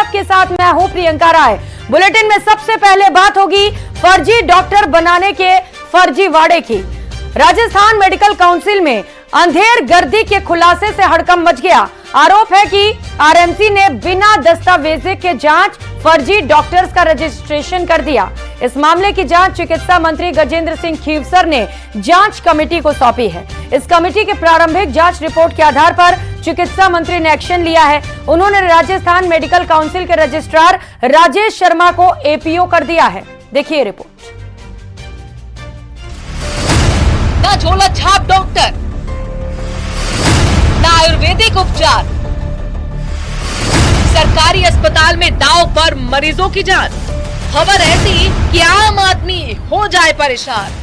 सबके साथ मैं हूं प्रियंका राय। बुलेटिन में सबसे पहले बात होगी फर्जी डॉक्टर बनाने के फर्जीवाड़े की। राजस्थान मेडिकल काउंसिल में अंधेर गर्दी के खुलासे से हड़कंप मच गया। आरोप है कि आरएमसी ने बिना दस्तावेज के जांच फर्जी डॉक्टर्स का रजिस्ट्रेशन कर दिया। इस मामले की जांच चिकित्सा मंत्री गजेंद्र सिंह खीवसर ने जांच कमेटी को सौंपी है। इस कमेटी के प्रारंभिक जांच रिपोर्ट के आधार पर चिकित्सा मंत्री ने एक्शन लिया है। उन्होंने राजस्थान मेडिकल काउंसिल के रजिस्ट्रार राजेश शर्मा को एपीओ कर दिया है। देखिए रिपोर्ट। ना झोला छाप डॉक्टर, ना आयुर्वेदिक उपचार, सरकारी अस्पताल में दांव पर मरीजों की जान। खबर ऐसी कि आम आदमी हो जाए परेशान।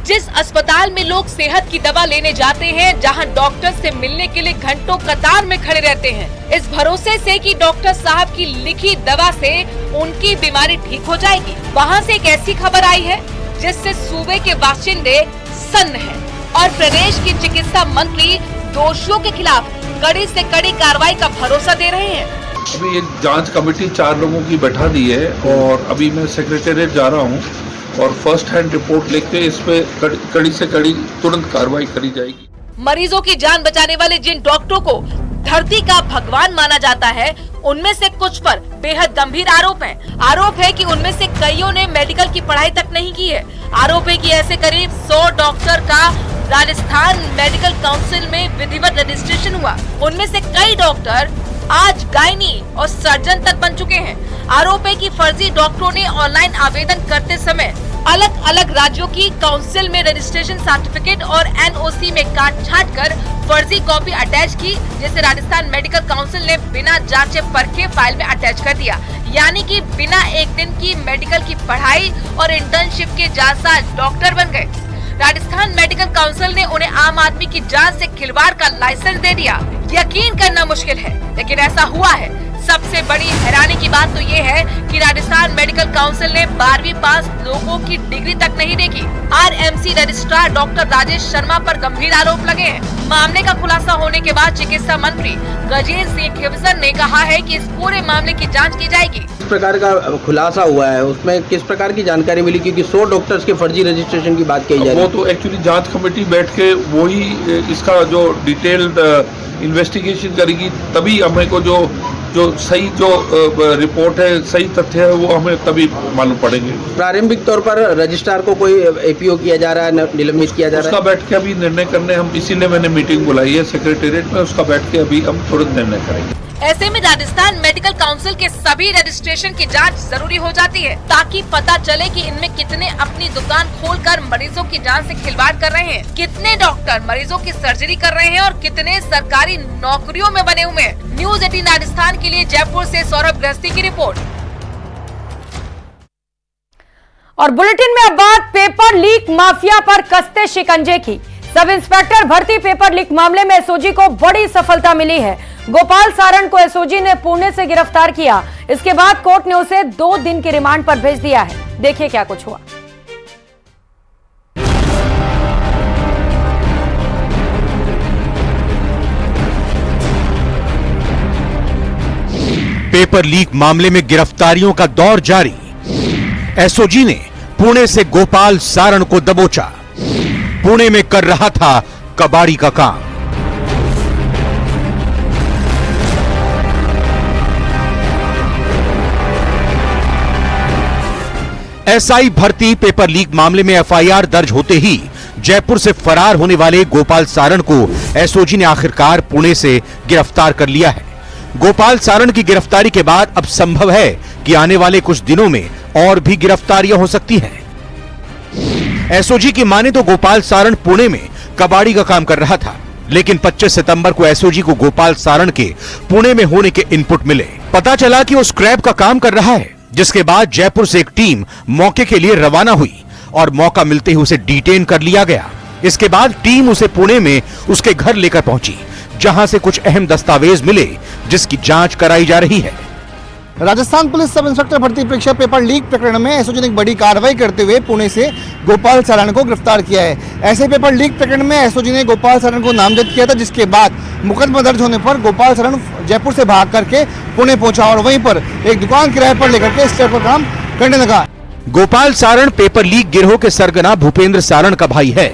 जिस अस्पताल में लोग सेहत की दवा लेने जाते हैं, जहां डॉक्टर से मिलने के लिए घंटों कतार में खड़े रहते हैं, इस भरोसे से कि डॉक्टर साहब की लिखी दवा से उनकी बीमारी ठीक हो जाएगी, वहां से एक ऐसी खबर आई है जिससे सूबे के बाशिंदे सन्न हैं और प्रदेश की चिकित्सा मंत्री दोषियों के खिलाफ कड़ी से कड़ी कार्रवाई का भरोसा दे रहे हैं। अभी एक जांच कमेटी 4 लोगों की बैठा दी है और अभी मैं सेक्रेटेरिएट जा रहा हूं और फर्स्ट हैंड रिपोर्ट लेके इस पे कड़ी से कड़ी तुरंत कार्रवाई करी जाएगी। मरीजों की जान बचाने वाले जिन डॉक्टरों को धरती का भगवान माना जाता है, उनमें से कुछ पर बेहद गंभीर आरोप हैं। आरोप है कि उनमें से कईयों ने मेडिकल की पढ़ाई तक नहीं की है। आरोप है कि ऐसे करीब 100 डॉक्टर का राजस्थान मेडिकल काउंसिल में विधिवत रजिस्ट्रेशन हुआ। उनमें से कई डॉक्टर आज गायनी और सर्जन तक बन चुके हैं। आरोप है कि फर्जी डॉक्टरों ने ऑनलाइन आवेदन करते समय अलग अलग राज्यों की काउंसिल में रजिस्ट्रेशन सर्टिफिकेट और एनओसी में काट छाट कर फर्जी कॉपी अटैच की, जिसे राजस्थान मेडिकल काउंसिल ने बिना जांचे परखे फाइल में अटैच कर दिया। यानी कि बिना एक दिन की मेडिकल की पढ़ाई और इंटर्नशिप के जांचसाज डॉक्टर बन गए। राजस्थान मेडिकल काउंसिल ने उन्हें आम आदमी की जान से खिलवाड़ का लाइसेंस दे दिया। यकीन करना मुश्किल है, लेकिन ऐसा हुआ है। सबसे बड़ी हैरानी की बात तो ये है कि राजस्थान मेडिकल काउंसिल ने 12वीं पास लोगों की डिग्री तक नहीं देखी। RMC registrar doctor Rajesh Sharma पर गंभीर आरोप लगे हैं। मामले का खुलासा होने के बाद चिकित्सा मंत्री गजेंद्र सिंह खीवसर ने कहा है कि इस पूरे मामले की जांच की जाएगी। किस प्रकार का खुलासा हुआ है, उसमें किस प्रकार की जानकारी मिली, क्योंकि 100 डॉक्टर्स के फर्जी रजिस्ट्रेशन की बात कही जा रही है। वो तो एक्चुअली जांच कमेटी बैठ के वही इसका जो डिटेल्ड इन्वेस्टिगेशन करेगी, तभी हमें को जो सही रिपोर्ट है, सही तथ्य है, वो हमें तभी मालूम पड़ेंगे। प्रारंभिक तौर पर रजिस्ट्रार को कोई एपीओ किया जा रहा है, निलंबित किया जा रहा है? उसका बैठ के अभी निर्णय करने हम, इसीलिए मैंने मीटिंग बुलाई है सेक्रेटेरिएट में, उसका बैठ के अभी हम तुरंत निर्णय करेंगे। ऐसे में राजस्थान मेडिकल काउंसिल के सभी रजिस्ट्रेशन की जांच जरूरी हो जाती है, ताकि पता चले कि इनमें कितने अपनी दुकान खोलकर मरीजों की जान से खिलवाड़ कर रहे हैं, कितने डॉक्टर मरीजों की सर्जरी कर रहे हैं और कितने सरकारी नौकरियों में बने हुए हैं। न्यूज़ 18 राजस्थान के लिए जयपुर से सौरभ गृहस्थी की रिपोर्ट। और बुलेटिन में अब बात पेपर लीक माफिया पर कसते शिकंजे की। सब इंस्पेक्टर भर्ती पेपर लीक मामले में एसओजी को बड़ी सफलता मिली है। गोपाल सारण को एसओजी ने पुणे से गिरफ्तार किया। इसके बाद कोर्ट ने उसे 2 दिन के रिमांड पर भेज दिया है। देखिए क्या कुछ हुआ। पेपर लीक मामले में गिरफ्तारियों का दौर जारी। एसओजी ने पुणे से गोपाल सारण को दबोचा। पुणे में कर रहा था कबाड़ी का काम। एसआई भर्ती पेपर लीक मामले में एफआईआर दर्ज होते ही जयपुर से फरार होने वाले गोपाल सारण को एसओजी ने आखिरकार पुणे से गिरफ्तार कर लिया है। गोपाल सारण की गिरफ्तारी के बाद अब संभव है कि आने वाले कुछ दिनों में और भी गिरफ्तारियां हो सकती हैं। एसओजी की माने तो गोपाल सारण पुणे में कबाड़ी का काम कर रहा था, लेकिन 25 सितंबर को एसओजी को गोपाल सारण के पुणे में होने के इनपुट मिले। पता चला कि वो स्क्रैप का काम कर रहा है, जिसके बाद जयपुर से एक टीम मौके के लिए रवाना हुई और मौका मिलते ही उसे डिटेन कर लिया गया। इसके बाद टीम उसे पुणे में उसके घर लेकर पहुंची, जहां से कुछ अहम दस्तावेज मिले, जिसकी जांच कराई जा रही है। राजस्थान पुलिस सब इंस्पेक्टर भर्ती परीक्षा पेपर लीक प्रकरण में एसओजी ने एक बड़ी कार्रवाई करते हुए पुणे से गोपाल सारण को गिरफ्तार किया है। ऐसे पेपर लीक प्रकरण में एसओजी ने गोपाल सारण को नामजद किया था, जिसके बाद मुकदमा दर्ज होने पर गोपाल सारण जयपुर से भाग करके पुणे पहुंचा और वहीं पर एक दुकान किराए पर लेकर के स्टे पर काम करने लगा। गोपाल सारण पेपर लीक गिरोह के सरगना भूपेंद्र सारण का भाई है।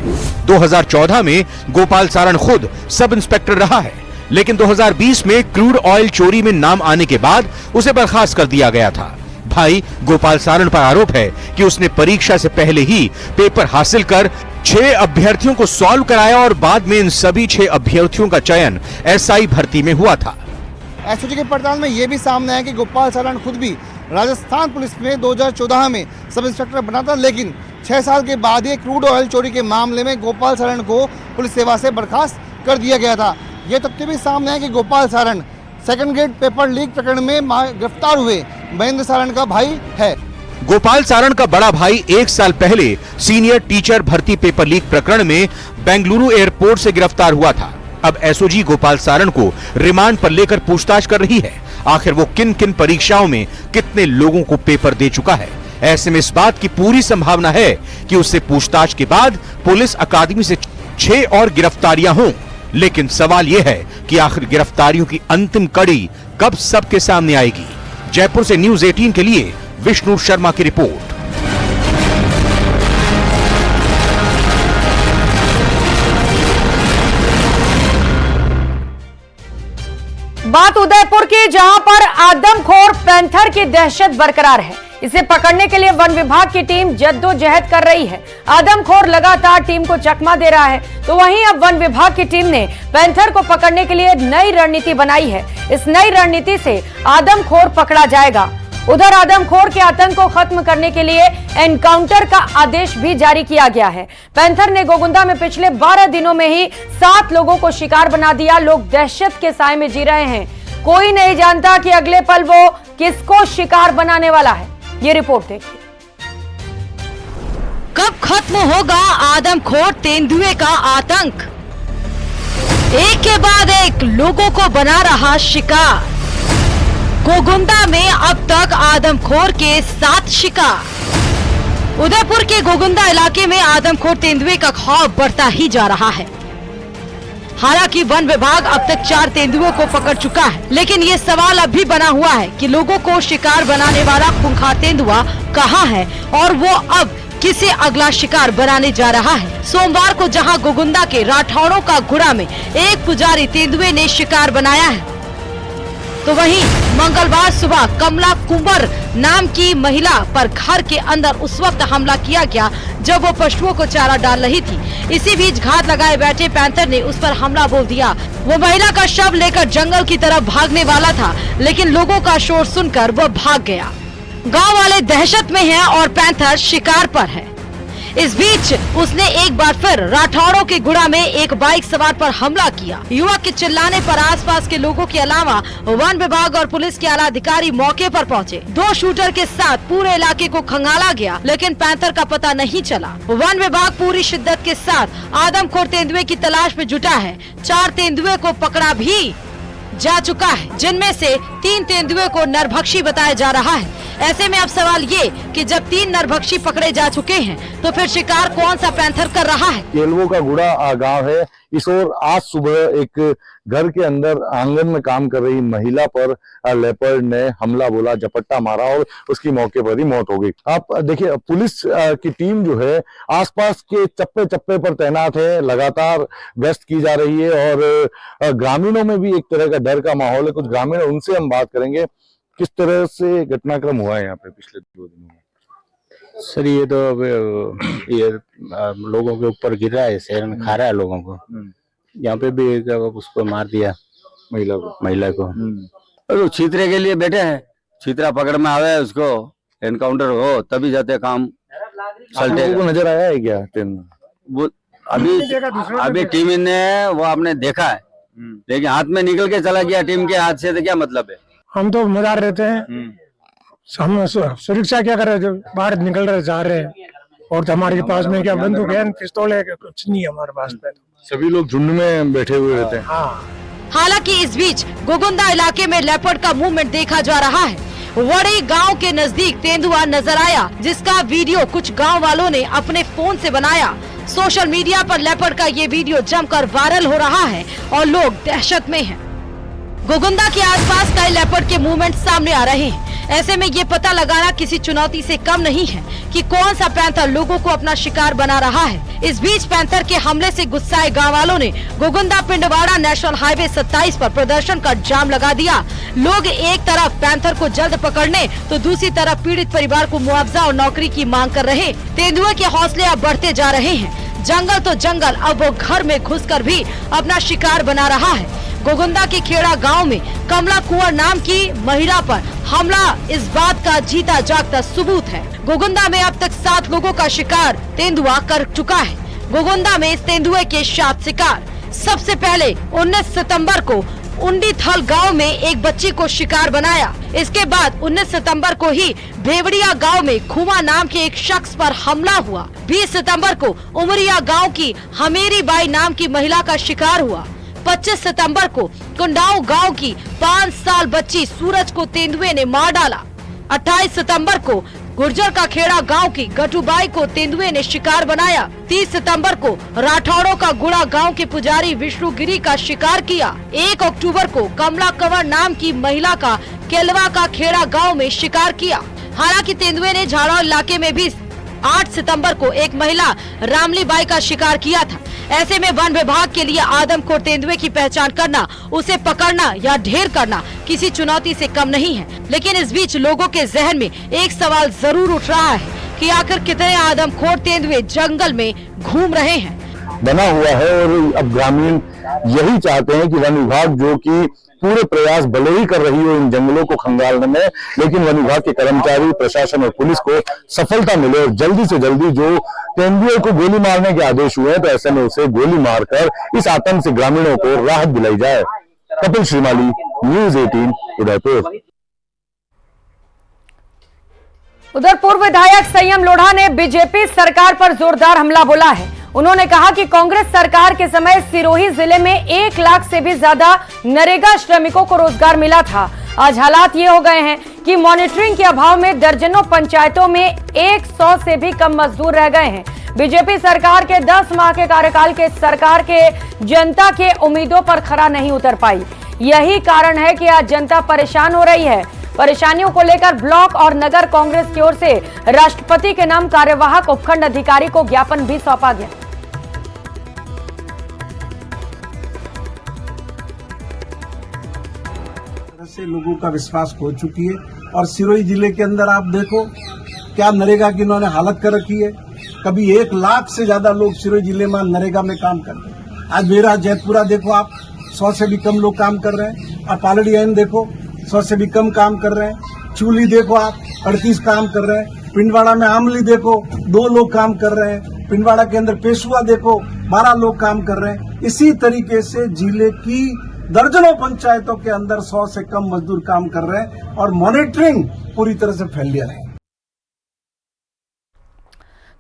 2014 में गोपाल सारण खुद सब इंस्पेक्टर रहा है, लेकिन 2020 में क्रूड ऑयल चोरी में नाम आने के बाद उसे बर्खास्त कर दिया गया था। भाई गोपाल सारण पर आरोप है कि उसने परीक्षा से पहले ही पेपर हासिल कर 6 अभ्यर्थियों को सॉल्व कराया और बाद में इन सभी 6 अभ्यर्थियों का चयन एसआई भर्ती में हुआ था। एसओजी की पड़ताल में यह भी सामने आया कि गोपाल सारण खुद भी राजस्थान पुलिस में 2014 में सब इंस्पेक्टर बना था, लेकिन 6 साल के बाद ही क्रूड ऑयल चोरी के मामले में गोपाल सारण को पुलिस सेवा से बर्खास्त कर दिया गया था। यह तथ्य भी सामने है कि Gopal Saran second grade paper leak प्रकरण में गिरफ्तार हुए महेंद्र सारण का भाई है। गोपाल सारण का बड़ा भाई 1 साल पहले सीनियर टीचर भर्ती पेपर लीक प्रकरण में बेंगलुरु एयरपोर्ट से गिरफ्तार हुआ था। अब एसओजी गोपाल सारण को रिमांड पर लेकर पूछताछ कर रही है। आखिर वो किन किन परीक्षाओं में कितने लोगों को पेपर दे चुका है। ऐसे में इस बात की पूरी संभावना है कि उससे पूछताछ के बाद पुलिस अकादमी से 6 और गिरफ्तारियां हों। लेकिन सवाल यह है कि आखिर गिरफ्तारियों की अंतिम कड़ी कब सबके सामने आएगी। जयपुर से न्यूज़ 18 के लिए विष्णु शर्मा की रिपोर्ट। बात उदयपुर की, जहां पर आदमखोर पैंथर की दहशत बरकरार है। इसे पकड़ने के लिए वन विभाग की टीम जद्दोजहद कर रही है। आदमखोर लगातार टीम को चकमा दे रहा है, तो वहीं अब वन विभाग की टीम ने पैंथर को पकड़ने के लिए नई रणनीति बनाई है। इस नई रणनीति से आदमखोर पकड़ा जाएगा। उधर आदमखोर के आतंक को खत्म करने के लिए एनकाउंटर का आदेश भी जारी किया गया है। पैंथर ने गोगुंदा में पिछले 12 दिनों में ही 7 लोगों को शिकार बना दिया। लोग दहशत के साए में जी रहे हैं। कोई नहीं जानता कि अगले पल वो किसको शिकार बनाने वाला है। ये रिपोर्ट देखिए। कब खत्म होगा आदमखोर तेंदुए का आतंक? एक के बाद एक लोगों को बना रहा शिकार। गोगुंदा में अब तक आदमखोर के 7 शिकार। उदयपुर के गोगुंदा इलाके में आदमखोर तेंदुए का खौफ बढ़ता ही जा रहा है। हालांकि वन विभाग अब तक 4 तेंदुओं को पकड़ चुका है, लेकिन ये सवाल अब भी बना हुआ है कि लोगों को शिकार बनाने वाला खूंखार तेंदुआ कहाँ है और वो अब किसे अगला शिकार बनाने जा रहा है। सोमवार को जहां गोगुंदा के राठौड़ों का गुड़ा में एक पुजारी तेंदुए ने शिकार बनाया है, तो वहीं मंगलवार सुबह कमला कुंवर नाम की महिला पर घर के अंदर उस वक्त हमला किया गया जब वो पशुओं को चारा डाल रही थी। इसी बीच घात लगाए बैठे पैंथर ने उस पर हमला बोल दिया। वो महिला का शव लेकर जंगल की तरफ भागने वाला था, लेकिन लोगों का शोर सुनकर वो भाग गया। गांव वाले दहशत में हैं और पैंथर शिकार पर है। इस बीच उसने एक बार फिर राठौड़ों के गुड़ा में एक बाइक सवार पर हमला किया। युवक के चिल्लाने पर आसपास के लोगों के अलावा वन विभाग और पुलिस के आला अधिकारी मौके पर पहुंचे। 2 शूटर के साथ पूरे इलाके को खंगाला गया, लेकिन पैंथर का पता नहीं चला। वन विभाग पूरी शिद्दत के साथ आदमखोर तेंदुए की तलाश में जुटा है। 4 तेंदुए को पकड़ा भी जा चुका है, जिनमें से 3 तेंदुए को नरभक्षी बताया जा रहा है। ऐसे में अब सवाल ये कि जब 3 नरभक्षी पकड़े जा चुके हैं, तो फिर शिकार कौन सा पैंथर कर रहा है? केलवो का गुड़ा गांव है। इस ओर आज सुबह एक घर के अंदर आंगन में काम कर रही महिला पर लेपर्ड ने हमला बोला, झपट्टा मारा और उसकी मौके पर ही मौत हो गई। आप देखिए, पुलिस की टीम जो है आसपास के चप्पे चप्पे पर तैनात है, लगातार गश्त की जा रही है और ग्रामीणों में भी एक तरह का डर का माहौल है। कुछ ग्रामीण, उनसे हम बात करेंगे किस तरह से घटनाक्रम हुआ है यहाँ पे पिछले 2 दिनों में। सर ये तो अब ये लोगों के ऊपर गिर रहा है, शहर में खा रहा है लोगों को। यहाँ पे भी उसको मार दिया, महिला को। तो छीतरे के लिए बैठे हैं, छीतरा पकड़ में आवे उसको एनकाउंटर हो तभी जाते काम चलते। को नजर आया है क्या? वो अभी टीम ने वो आपने देखा है, लेकिन हाथ में निकल के चला गया टीम के हाथ से, तो क्या मतलब है? हम तो मजार रहते हैं, हम सुरक्षा क्या कर रहे हैं, जो बाहर निकल रहे जा रहे हैं, और हमारे पास में क्या बंदूक है, पिस्तौल है, कुछ नहीं है हमारे पास में। सभी लोग झुंड में बैठे हुए रहते हैं। हालांकि इस बीच गोगुंदा इलाके में लेपर्ड का मूवमेंट देखा जा रहा है। वड़ी गांव के नजदीक तेंदुआ नजर आया, जिसका वीडियो कुछ गांव वालों ने अपने फोन से बनाया। सोशल मीडिया पर लेपर्ड का ये वीडियो जमकर वायरल हो रहा है और लोग दहशत में हैं। गोगुंदा के आसपास कई लेपर्ड के मूवमेंट सामने आ रहे हैं। ऐसे में ये पता लगाना किसी चुनौती से कम नहीं है कि कौन सा पैंथर लोगों को अपना शिकार बना रहा है। इस बीच पैंथर के हमले से गुस्साए गांव वालों ने गोगुंदा पिंडवाड़ा नेशनल हाईवे 27 पर प्रदर्शन कर जाम लगा दिया। लोग एक तरफ पैंथर को जल्द पकड़ने तो दूसरी तरफ पीड़ित परिवार को मुआवजा और नौकरी की मांग कर रहे। तेंदुए के हौसले अब बढ़ते जा रहे हैं। जंगल तो जंगल, अब वो घर में घुसकर भी अपना शिकार बना रहा है। गोगुंदा के खेड़ा गांव में कमला कुंवर नाम की महिला पर हमला इस बात का जीता जागता सबूत है। गोगुंदा में अब तक 7 लोगों का शिकार तेंदुआ कर चुका है। गोगुंदा में इस तेंदुए के 7 शिकार। सबसे पहले 19 सितंबर को उंडीथल गांव में एक बच्ची को शिकार बनाया। इसके बाद 19 सितंबर को ही भेवड़िया गांव में खुमा नाम के एक शख्स पर हमला हुआ। 20 सितंबर को उमरिया गांव की हमेरी बाई नाम की महिला का शिकार हुआ। 25 सितंबर को कुंडाऊ गांव की 5 साल बच्ची सूरज को तेंदुए ने मार डाला। 28 सितंबर को गुर्जर का खेड़ा गांव की गटूबाई को तेंदुए ने शिकार बनाया। 30 सितंबर को राठौड़ों का गुड़ा गांव के पुजारी विष्णुगिरी का शिकार किया। 1 अक्टूबर को कमला कंवर नाम की महिला का केलवा का खेड़ा गांव में शिकार किया। हालांकि तेंदुए ने झाड़ौल इलाके में भी 8 सितंबर को एक महिला रामली बाई का शिकार किया था। ऐसे में वन विभाग के लिए आदमखोर तेंदुए की पहचान करना, उसे पकड़ना या ढेर करना किसी चुनौती से कम नहीं है। लेकिन इस बीच लोगों के जहन में एक सवाल जरूर उठ रहा है कि आखिर कितने आदमखोर तेंदुए जंगल में घूम रहे हैं। बना हुआ है और अब ग्रामीण यही चाहते हैं कि वन विभाग जो कि पूरे प्रयास भले ही कर रही हो इन जंगलों को खंगालने में, लेकिन वन विभाग के कर्मचारी, प्रशासन और पुलिस को सफलता मिले और जल्दी से जल्दी जो तेंदुए को गोली मारने के आदेश हुए हैं तो ऐसे में उसे गोली मारकर इस आतंक से ग्रामीणों को राहत दिलाई जाए। कपिल श्रीमाली, न्यूज़ 18, उदयपुर। उधर पूर्व विधायक संयम लोढ़ा ने बीजेपी सरकार पर जोरदार हमला बोला है। उन्होंने कहा कि कांग्रेस सरकार के समय सिरोही जिले में 1 लाख से भी ज्यादा नरेगा श्रमिकों को रोजगार मिला था। आज हालात ये हो गए हैं कि मॉनिटरिंग के अभाव में दर्जनों पंचायतों में 100 से भी कम मजदूर रह गए हैं। बीजेपी सरकार के 10 माह के कार्यकाल के सरकार के जनता के उम्मीदों पर खरा नहीं उतर पाई। यही कारण है कि आज जनता परेशान हो रही है। परेशानियों को लेकर ब्लॉक और नगर कांग्रेस की ओर से राष्ट्रपति के नाम कार्यवाहक उपखंड अधिकारी को ज्ञापन भी सौंपा गया। से लोगों का विश्वास खो चुकी है और सिरोही जिले के अंदर आप देखो क्या नरेगा की इन्होंने हालत कर रखी है। कभी 1 लाख से ज्यादा लोग सिरोही जिले में नरेगा में काम कर रहे हैं। आज मेरा जैतपुरा देखो आप 100 से भी कम लोग काम कर रहे हैं। आप पालड़ी एन देखो 100 से भी कम काम कर रहे हैं। चूली देखो आप 38 काम कर रहे हैं। पिंडवाड़ा में आमली देखो 2 लोग काम कर रहे हैं। पिंडवाड़ा के अंदर पेशुआ देखो 12 लोग काम कर रहे हैं। इसी तरीके से जिले की दर्जनों पंचायतों के अंदर 100 से कम मजदूर काम कर रहे हैं और मॉनिटरिंग पूरी तरह से फेलियर है।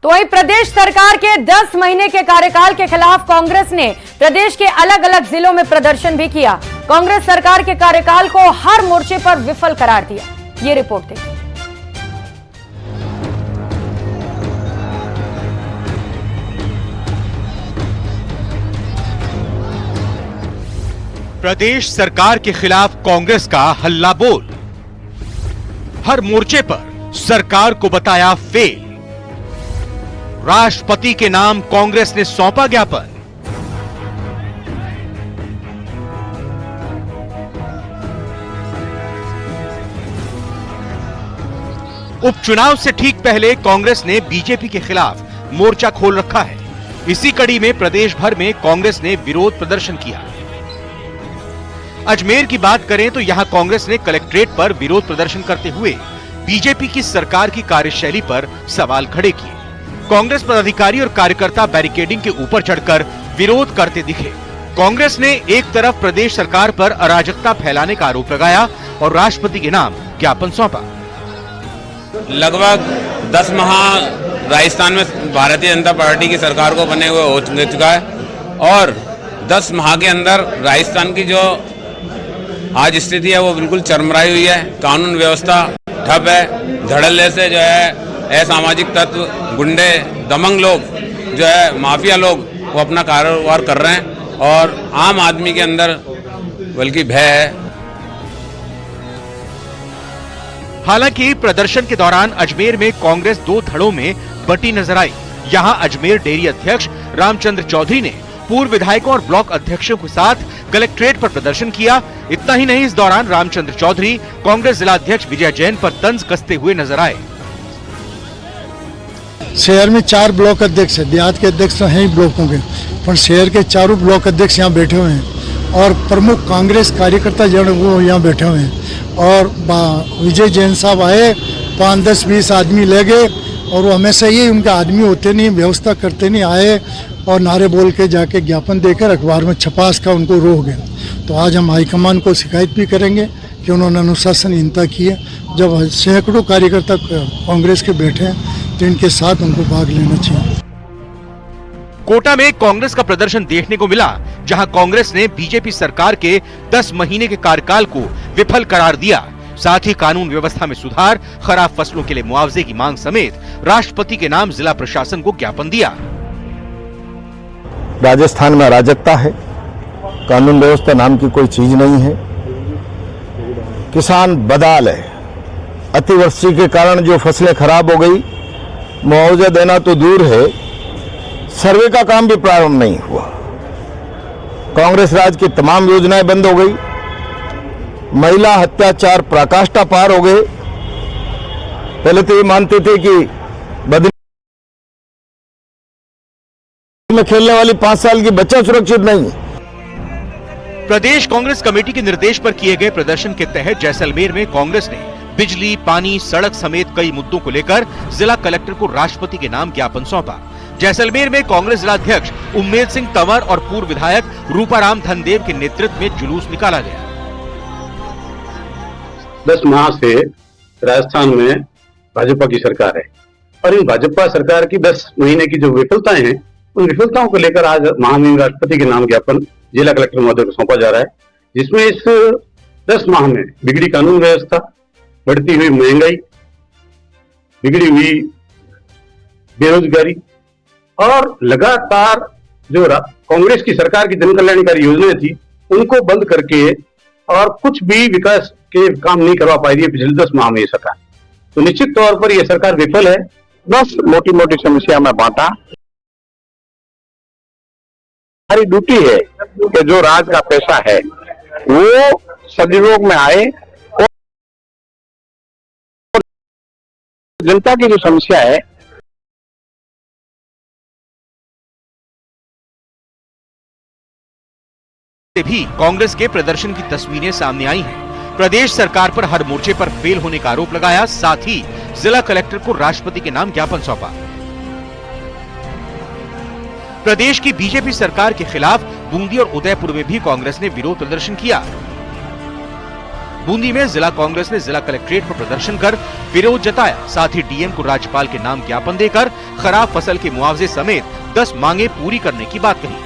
तो वहीं प्रदेश सरकार के 10 महीने के कार्यकाल के खिलाफ कांग्रेस ने प्रदेश के अलग अलग जिलों में प्रदर्शन भी किया। कांग्रेस सरकार के कार्यकाल को हर मोर्चे पर विफल करार दिया। ये रिपोर्ट देखिए। प्रदेश सरकार के खिलाफ कांग्रेस का हल्ला बोल। हर मोर्चे पर सरकार को बताया फेल। राष्ट्रपति के नाम कांग्रेस ने सौंपा ज्ञापन। उपचुनाव से ठीक पहले कांग्रेस ने बीजेपी के खिलाफ मोर्चा खोल रखा है। इसी कड़ी में प्रदेश भर में कांग्रेस ने विरोध प्रदर्शन किया। अजमेर की बात करें तो यहां कांग्रेस ने कलेक्ट्रेट पर विरोध प्रदर्शन करते हुए बीजेपी की सरकार की कार्यशैली पर सवाल खड़े किए। कांग्रेस पदाधिकारी और कार्यकर्ता बैरिकेडिंग के ऊपर चढ़कर विरोध करते दिखे। कांग्रेस ने एक तरफ प्रदेश सरकार पर अराजकता फैलाने का आरोप लगाया और राष्ट्रपति के नाम ज्ञापन सौंपा। लगभग 10 माह राजस्थान में भारतीय जनता पार्टी की सरकार को बने हुए हो चुका है और 10 माह के अंदर राजस्थान की जो आज स्थिति है वो बिल्कुल चरमराई हुई है। कानून व्यवस्था ठप है। धड़ल्ले से जो है असामाजिक तत्व, गुंडे, दमंग लोग जो है, माफिया लोग वो अपना कारोबार कर रहे हैं और आम आदमी के अंदर बल्कि भय है। हालांकि प्रदर्शन के दौरान अजमेर में कांग्रेस दो धड़ों में बटी नजर आई। यहां अजमेर डेयरी अध्यक्ष रामचंद्र चौधरी ने पूर्व विधायकों और ब्लॉक अध्यक्षों के साथ कलेक्ट्रेट पर प्रदर्शन किया। इतना ही नहीं, इस दौरान रामचंद्र चौधरी कांग्रेस जिला अध्यक्ष विजय जैन पर तंज कसते हुए नजर आए। शहर में 4 ब्लॉक अध्यक्ष है, देहात के अध्यक्ष तो हैं ही ब्लॉकों के, पर शहर के चारों ब्लॉक अध्यक्ष यहाँ बैठे हुए हैं और प्रमुख कांग्रेस कार्यकर्ता जो वो यहाँ बैठे हुए हैं। और विजय जैन साहब आए, 5, 10, 20 आदमी ले गए और वो हमेशा ये उनके आदमी होते नहीं, व्यवस्था करते नहीं, आए और नारे बोल के जाके ज्ञापन देकर अखबार में छपास का उनको रोक गए। तो आज हम हाईकमान को शिकायत भी करेंगे कि उन्होंने अनुशासनहीनता की है। जब सैकड़ों कार्यकर्ता कांग्रेस के बैठे हैं तो इनके साथ उनको भाग लेना चाहिए। कोटा में कांग्रेस का प्रदर्शन देखने को मिला, जहां कांग्रेस ने बीजेपी सरकार के 10 महीने के कार्यकाल को विफल करार दिया। साथ ही कानून व्यवस्था में सुधार, खराब फसलों के लिए मुआवजे की मांग समेत राष्ट्रपति के नाम जिला प्रशासन को ज्ञापन दिया। राजस्थान में अराजकता है, कानून व्यवस्था नाम की कोई चीज नहीं है, किसान बदहाल है। अतिवृष्टि के कारण जो फसलें खराब हो गई, मुआवजा देना तो दूर है, सर्वे का काम भी प्रारंभ नहीं हुआ। कांग्रेस राज की तमाम योजनाएं बंद हो गई, महिला अत्याचार पराकाष्ठा पार हो गए। पहले तो ये मानते थे कि बदली में खेलने वाली 5 साल की बच्चा सुरक्षित नहीं। प्रदेश कांग्रेस कमेटी के निर्देश पर किए गए प्रदर्शन के तहत जैसलमेर में कांग्रेस ने बिजली, पानी, सड़क समेत कई मुद्दों को लेकर जिला कलेक्टर को राष्ट्रपति के नाम ज्ञापन सौंपा। जैसलमेर में कांग्रेस जिला अध्यक्ष उम्मेद सिंह तंवर और पूर्व विधायक रूपाराम धनदेव के नेतृत्व में जुलूस निकाला गया। 10 माह से राजस्थान में भाजपा की सरकार है और इन भाजपा सरकार की 10 महीने की जो विफलताएं हैं, उन विफलताओं को लेकर आज महामहिम राष्ट्रपति के नाम ज्ञापन जिला कलेक्टर महोदय को सौंपा जा रहा है, जिसमें इस 10 माह में बिगड़ी कानून व्यवस्था, बढ़ती हुई महंगाई, बिगड़ी हुई बेरोजगारी और लगातार जो कांग्रेस की सरकार की जन कल्याणकारी योजनाएं थी उनको बंद करके और कुछ भी विकास के काम नहीं करवा पाई थी पिछले 10 माह में ये सरकार। तो निश्चित तौर पर यह सरकार विफल है। 10 मोटी मोटी समस्या में बांटा। हमारी ड्यूटी है कि जो राज का पैसा है वो सदुपयोग में आए और जनता की जो समस्या है भी कांग्रेस के प्रदर्शन की तस्वीरें सामने आई हैं। प्रदेश सरकार पर हर मोर्चे पर फेल होने का आरोप लगाया, साथ ही जिला कलेक्टर को राष्ट्रपति के नाम ज्ञापन सौंपा। प्रदेश की बीजेपी सरकार के खिलाफ बूंदी और उदयपुर में भी कांग्रेस ने विरोध प्रदर्शन किया। बूंदी में जिला कांग्रेस ने जिला कलेक्ट्रेट पर प्रदर्शन कर विरोध जताया, साथ ही डीएम को राज्यपाल के नाम ज्ञापन देकर खराब फसल के मुआवजे समेत 10 मांगे पूरी करने की बात कही।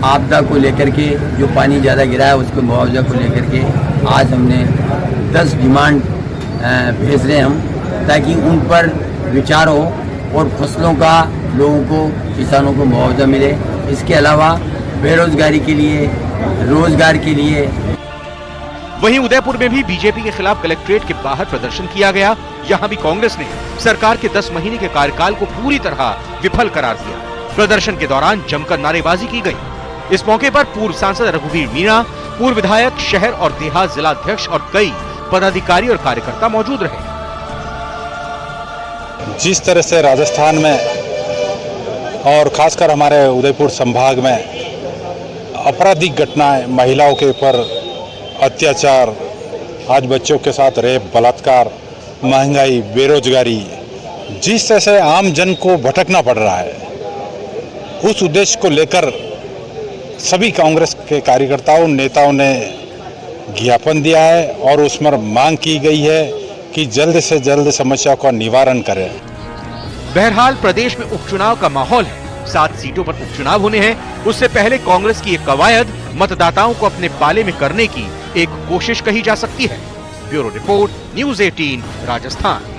आपदा को लेकर के जो पानी ज़्यादा गिरा है उसको मुआवजा को लेकर के आज हमने 10 डिमांड भेज रहे हैं हम, ताकि उन पर विचार हो और फसलों का लोगों को, किसानों को मुआवजा मिले। इसके अलावा बेरोजगारी के लिए, रोजगार के लिए। वहीं उदयपुर में भी बीजेपी के खिलाफ कलेक्ट्रेट के बाहर प्रदर्शन किया गया। यहां भी कांग्रेस ने सरकार के 10 महीने के कार्यकाल को पूरी तरह विफल करार दिया। प्रदर्शन के दौरान जमकर नारेबाजी की गई। इस मौके पर पूर्व सांसद रघुवीर मीणा, पूर्व विधायक, शहर और देहात जिला अध्यक्ष और कई पदाधिकारी और कार्यकर्ता मौजूद रहे। जिस तरह से राजस्थान में और खासकर हमारे उदयपुर संभाग में आपराधिक घटनाएं, महिलाओं के ऊपर अत्याचार, आज बच्चों के साथ रेप, बलात्कार, महंगाई, बेरोजगारी, जिस तरह से आम जन को भटकना पड़ रहा है, उस उद्देश्य को लेकर सभी कांग्रेस के कार्यकर्ताओं, नेताओं ने ज्ञापन दिया है और उसमें मांग की गई है कि जल्द से जल्द समस्या का निवारण करें। बहरहाल प्रदेश में उपचुनाव का माहौल है। 7 सीटों पर उपचुनाव होने हैं। उससे पहले कांग्रेस की एक कवायद मतदाताओं को अपने पाले में करने की एक कोशिश कही जा सकती है। Bureau report, news 18 Rajasthan.